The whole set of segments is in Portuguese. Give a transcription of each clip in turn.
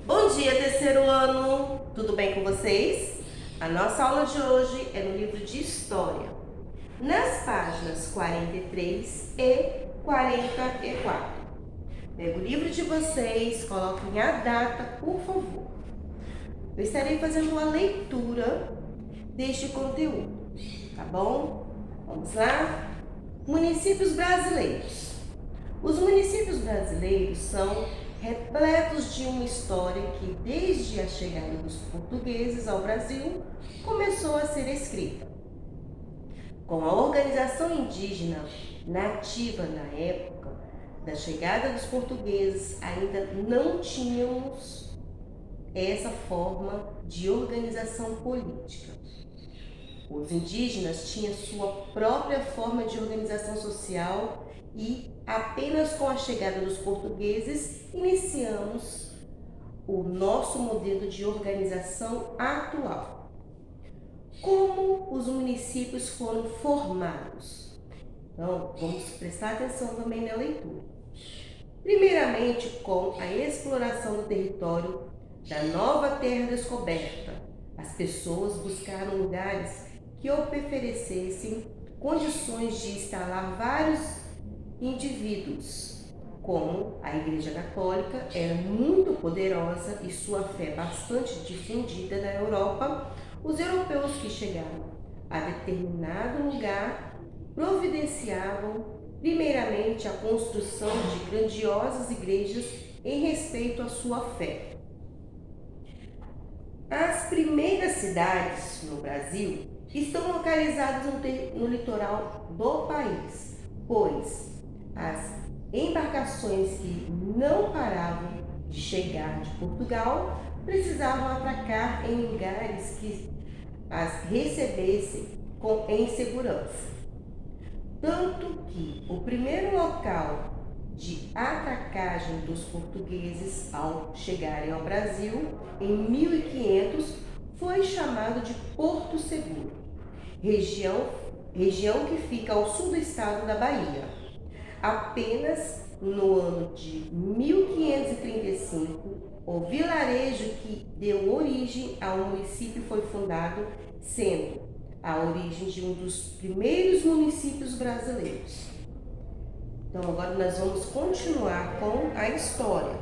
Bom dia, terceiro ano! Tudo bem com vocês? A nossa aula de hoje é no livro de História, nas páginas 43 e 44. Pega o livro de vocês, coloquem a data, por favor. Eu estarei fazendo uma leitura deste conteúdo, tá bom? Vamos lá? Municípios brasileiros. Os municípios brasileiros são repletos de uma história que, desde a chegada dos portugueses ao Brasil, começou a ser escrita. Com a organização indígena nativa na época da chegada dos portugueses, ainda não tínhamos essa forma de organização política. Os indígenas tinham sua própria forma de organização social e apenas com a chegada dos portugueses iniciamos o nosso modelo de organização atual. Como os municípios foram formados? Então, vamos prestar atenção também na leitura. Primeiramente, com a exploração do território da nova terra descoberta, as pessoas buscaram lugares que oferecessem condições de instalar vários indivíduos. Como a Igreja Católica era muito poderosa e sua fé bastante difundida na Europa, os europeus que chegaram a determinado lugar providenciavam primeiramente a construção de grandiosas igrejas em respeito à sua fé. As primeiras cidades no Brasil estão localizadas no litoral do país, pois as embarcações que não paravam de chegar de Portugal precisavam atracar em lugares que as recebessem em segurança. Tanto que o primeiro local de atracagem dos portugueses ao chegarem ao Brasil, em 1500, foi chamado de Porto Seguro, região que fica ao sul do estado da Bahia. Apenas no ano de 1535, o vilarejo que deu origem ao município foi fundado, sendo a origem de um dos primeiros municípios brasileiros. Então agora nós vamos continuar com a história.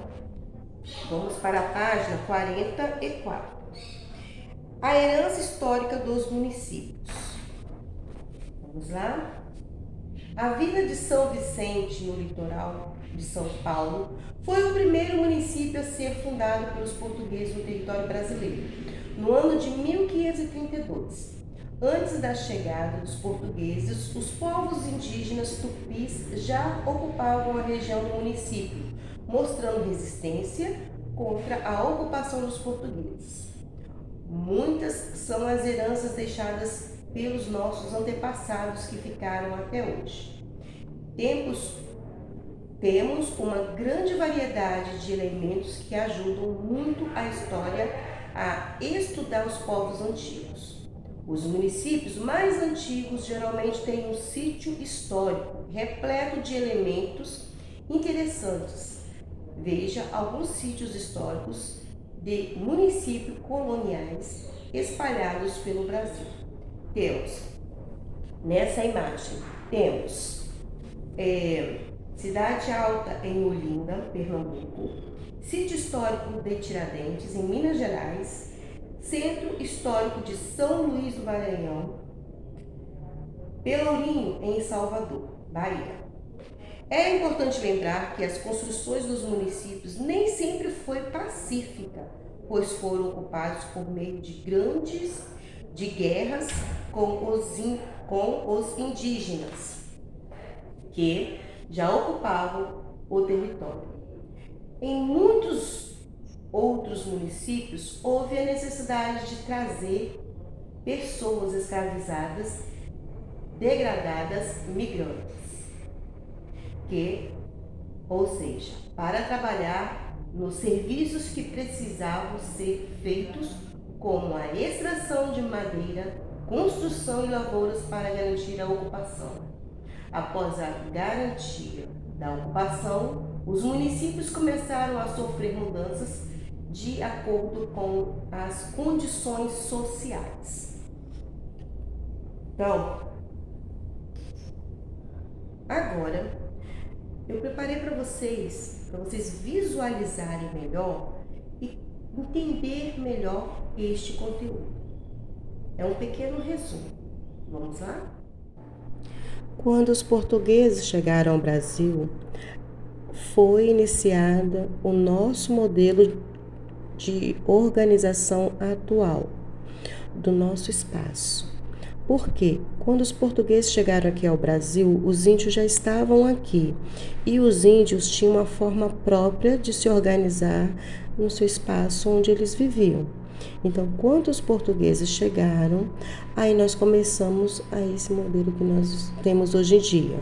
Vamos para a página 44. A herança histórica dos municípios. Vamos lá? A vila de São Vicente, no litoral de São Paulo, foi o primeiro município a ser fundado pelos portugueses no território brasileiro, no ano de 1532. Antes da chegada dos portugueses, os povos indígenas tupis já ocupavam a região do município, mostrando resistência contra a ocupação dos portugueses. Muitas são as heranças deixadas pelos nossos antepassados que ficaram até hoje. Temos uma grande variedade de elementos que ajudam muito a história a estudar os povos antigos. Os municípios mais antigos geralmente têm um sítio histórico repleto de elementos interessantes. Veja alguns sítios históricos de municípios coloniais espalhados pelo Brasil. Temos, nessa imagem, Cidade Alta em Olinda, Pernambuco, Sítio Histórico de Tiradentes, em Minas Gerais, Centro Histórico de São Luís do Maranhão, Pelourinho, em Salvador, Bahia. É importante lembrar que as construções dos municípios nem sempre foi pacífica, pois foram ocupados por meio de guerras com os indígenas, que já ocupavam o território. Em muitos outros municípios, houve a necessidade de trazer pessoas escravizadas, degradadas, migrantes, ou seja, para trabalhar nos serviços que precisavam ser feitos, como a extração de madeira, construção e lavouras para garantir a ocupação. Após a garantia da ocupação, os municípios começaram a sofrer mudanças de acordo com as condições sociais. Então, agora eu preparei para vocês visualizarem melhor e entender melhor este conteúdo. É um pequeno resumo. Vamos lá? Quando os portugueses chegaram ao Brasil, foi iniciada o nosso modelo de organização atual do nosso espaço. Porque quando os portugueses chegaram aqui ao Brasil, os índios já estavam aqui e os índios tinham uma forma própria de se organizar no seu espaço onde eles viviam. Então, quando os portugueses chegaram, aí nós começamos a esse modelo que nós temos hoje em dia.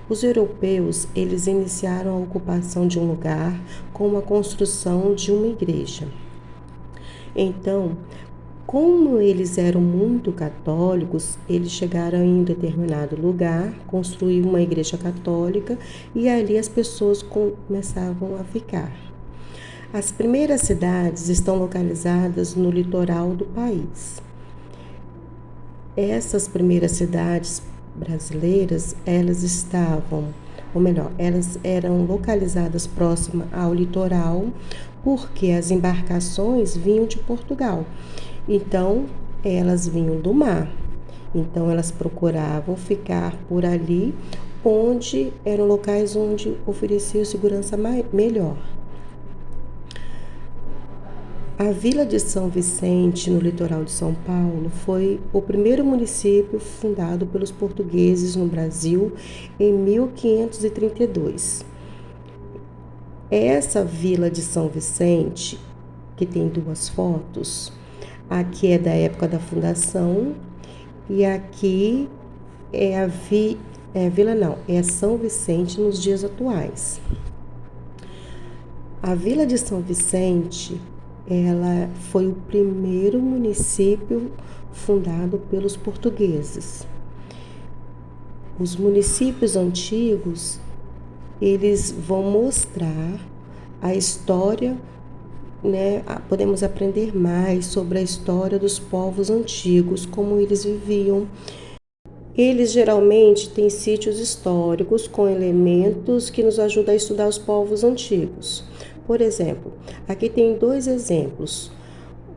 Os europeus, eles iniciaram a ocupação de um lugar com a construção de uma igreja. Então, como eles eram muito católicos, eles chegaram em um determinado lugar, construíram uma igreja católica e ali as pessoas começavam a ficar. As primeiras cidades estão localizadas no litoral do país. Essas primeiras cidades brasileiras, elas eram localizadas próximas ao litoral, porque as embarcações vinham de Portugal. Então, elas vinham do mar. Então, elas procuravam ficar por ali, onde eram locais onde ofereciam segurança melhor. A Vila de São Vicente, no litoral de São Paulo, foi o primeiro município fundado pelos portugueses no Brasil em 1532. Essa Vila de São Vicente, que tem duas fotos, aqui é da época da fundação e aqui é é São Vicente nos dias atuais. A Vila de São Vicente, ela foi o primeiro município fundado pelos portugueses. Os municípios antigos, eles vão mostrar a história, né? Podemos aprender mais sobre a história dos povos antigos, como eles viviam. Eles geralmente têm sítios históricos com elementos que nos ajudam a estudar os povos antigos. Por exemplo, aqui tem dois exemplos,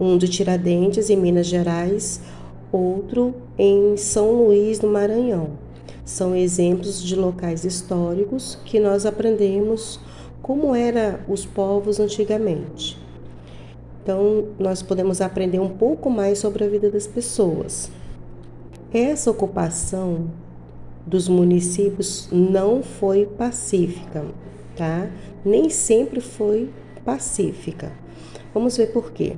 um de Tiradentes, em Minas Gerais, outro em São Luís, no Maranhão. São exemplos de locais históricos que nós aprendemos como eram os povos antigamente. Então, nós podemos aprender um pouco mais sobre a vida das pessoas. Essa ocupação dos municípios não foi pacífica, tá? Nem sempre foi pacífica. Vamos ver por quê.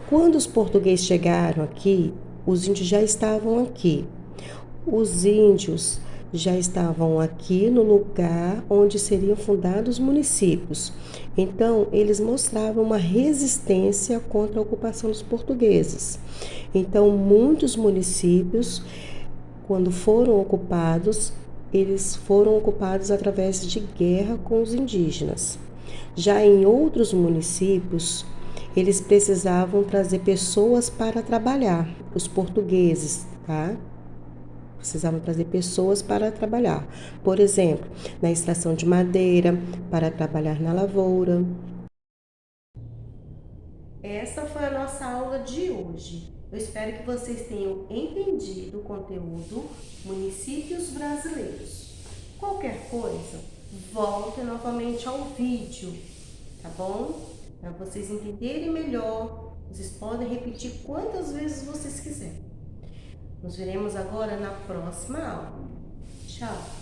Quando os portugueses chegaram aqui, os índios já estavam aqui. Os índios já estavam aqui no lugar onde seriam fundados os municípios. Então, eles mostravam uma resistência contra a ocupação dos portugueses. Então, muitos municípios, quando foram ocupados, eles foram ocupados através de guerra com os indígenas. Já em outros municípios, eles precisavam trazer pessoas para trabalhar, os portugueses, tá? Precisavam trazer pessoas para trabalhar. Por exemplo, na extração de madeira, para trabalhar na lavoura. Essa foi a nossa aula de hoje. Eu espero que vocês tenham entendido o conteúdo Municípios Brasileiros. Qualquer coisa, volte novamente ao vídeo, tá bom? Para vocês entenderem melhor, vocês podem repetir quantas vezes vocês quiserem. Nos veremos agora na próxima aula. Tchau!